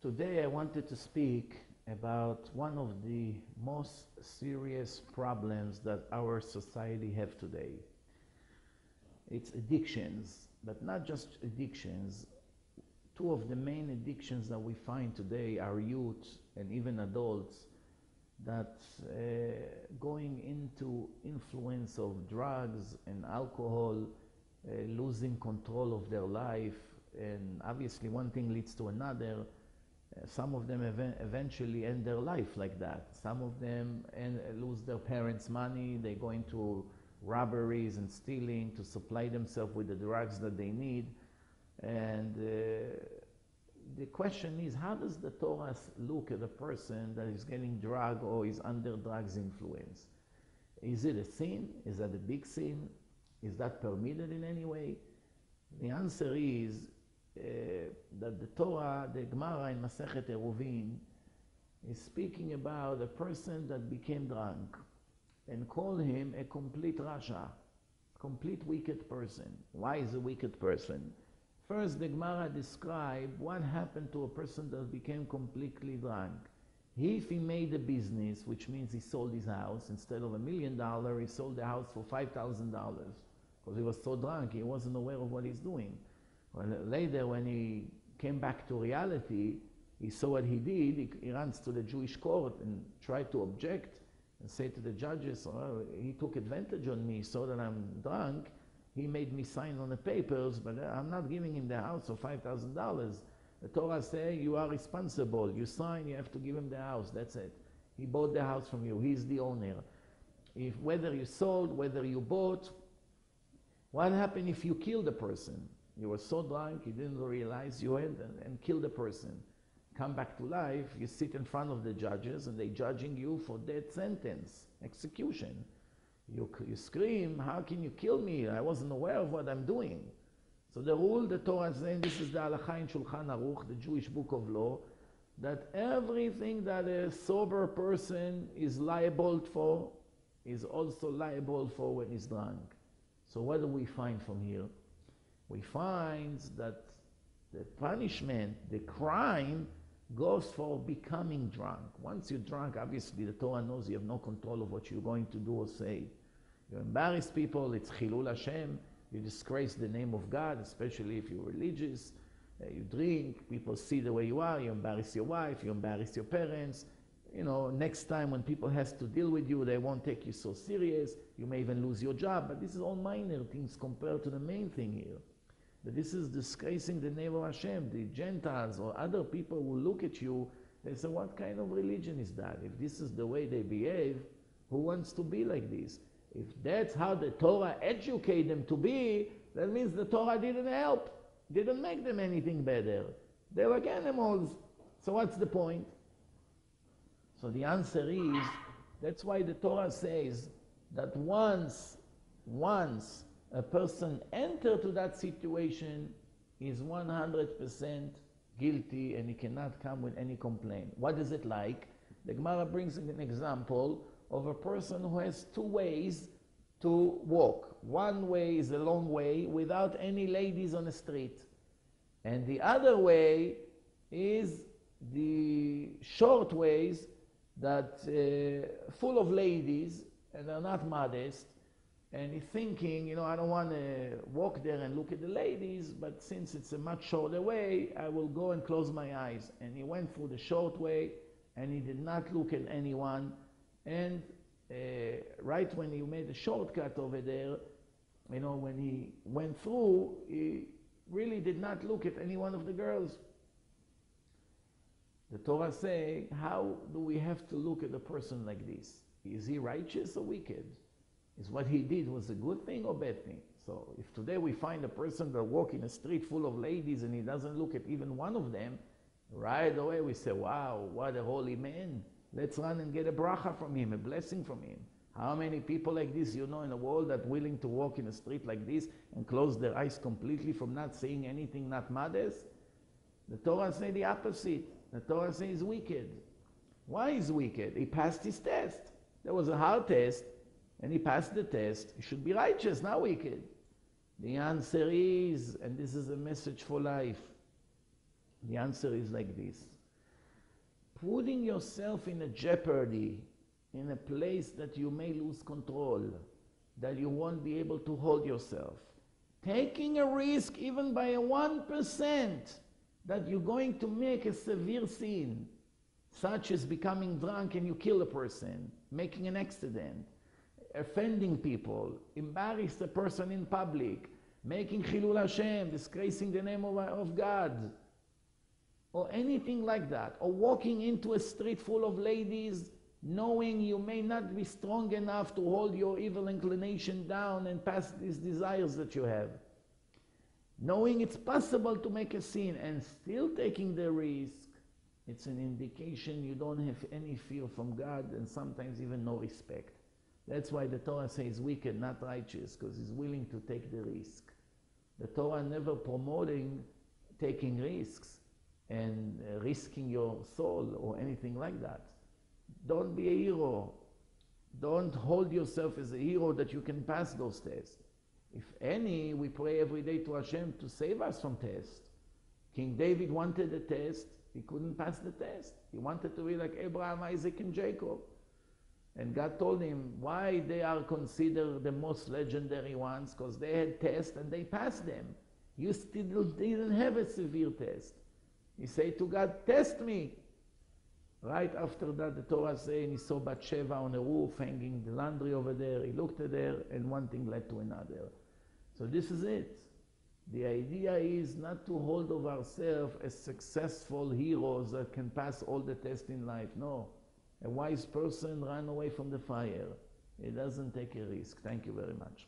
Today I wanted to speak about one of the most serious problems that our society have today. It's addictions, but not just addictions. Two of the main addictions that we find today are youth and even adults that going into influence of drugs and alcohol, losing control of their life, and obviously one thing leads to another. Some of them eventually end their life like that. Some of them lose their parents' money. They go into robberies and stealing to supply themselves with the drugs that they need. And the question is, how does the Torah look at a person that is getting drug or is under drugs influence? Is it a sin? Is that a big sin? Is that permitted in any way? The answer is that the Torah, the Gemara in Masechet Eruvin, is speaking about a person that became drunk and call him a complete rasha, complete wicked person. Why is a wicked person? First, the Gemara describes what happened to a person that became completely drunk. If he made a business, which means he sold his house, instead of $1 million, he sold the house for $5,000 because he was so drunk, he wasn't aware of what he's doing. Well, later, when he came back to reality, he saw what he did. He runs to the Jewish court and tried to object and say to the judges, oh, he took advantage on me, saw that I'm drunk. He made me sign on the papers, but I'm not giving him the house for $5,000. The Torah says you are responsible. You sign, you have to give him the house. That's it. He bought the house from you. He's the owner. Whether you sold, whether you bought, what happened if you killed the person? You were so drunk, you didn't realize you went and killed the person. Come back to life, you sit in front of the judges and they're judging you for death sentence, execution. You scream, how can you kill me? I wasn't aware of what I'm doing. So the rule, the Torah is saying, this is the Halacha in Shulchan Aruch, the Jewish book of law, that everything that a sober person is liable for is also liable for when he's drunk. So what do we find from here? We find that the punishment, the crime, goes for becoming drunk. Once you're drunk, obviously the Torah knows you have no control of what you're going to do or say. You embarrass people, it's Chilul Hashem, you disgrace the name of God, especially if you're religious. You drink, people see the way you are, you embarrass your wife, you embarrass your parents. You know, next time when people has to deal with you, they won't take you so serious. You may even lose your job, but this is all minor things compared to the main thing here. But this is disgracing the name of Hashem. The Gentiles or other people will look at you, they say, what kind of religion is that? If this is the way they behave, who wants to be like this? If that's how the Torah educate them to be, that means the Torah didn't help, didn't make them anything better. They were animals. So what's the point? So the answer is, that's why the Torah says that once a person enter to that situation, is 100% guilty and he cannot come with any complaint. What is it like? The Gemara brings an example of a person who has two ways to walk. One way is a long way without any ladies on the street. And the other way is the short ways that full of ladies and they're not modest. And he's thinking, you know, I don't want to walk there and look at the ladies, but since it's a much shorter way, I will go and close my eyes. And he went through the short way, and he did not look at anyone. And right when he made a shortcut over there, you know, when he went through, he really did not look at any one of the girls. The Torah says, how do we have to look at a person like this? Is he righteous or wicked? Is what he did was a good thing or bad thing? So if today we find a person that walks in a street full of ladies and he doesn't look at even one of them, right away we say, wow, what a holy man. Let's run and get a bracha from him, a blessing from him. How many people like this you know in the world that willing to walk in a street like this and close their eyes completely from not seeing anything, not modest? The Torah says the opposite. The Torah says he's wicked. Why is wicked? He passed his test. There was a hard test. And he passed the test, he should be righteous, not wicked. The answer is, and this is a message for life, the answer is like this. putting yourself in a jeopardy, in a place that you may lose control, that you won't be able to hold yourself. Taking a risk even by a 1% that you're going to make a severe sin, such as becoming drunk and you kill a person, making an accident, offending people, embarrass a person in public, making Chilul Hashem, disgracing the name of God, or anything like that, or walking into a street full of ladies knowing you may not be strong enough to hold your evil inclination down and pass these desires that you have. Knowing it's possible to make a sin and still taking the risk, it's an indication you don't have any fear from God and sometimes even no respect. That's why the Torah says wicked, not righteous, because he's willing to take the risk. The Torah never promoting taking risks and risking your soul or anything like that. Don't be a hero. Don't hold yourself as a hero that you can pass those tests. If any, we pray every day to Hashem to save us from tests. King David wanted a test. He couldn't pass the test. He wanted to be like Abraham, Isaac, and Jacob. And God told him why they are considered the most legendary ones, because they had tests and they passed them. You still didn't have a severe test. He said to God, test me. Right after that, the Torah saying he saw Bathsheba on a roof hanging the laundry over there. He looked at her and one thing led to another. So this is it. The idea is not to hold of ourselves as successful heroes that can pass all the tests in life. No. A wise person ran away from the fire. He doesn't take a risk. Thank you very much.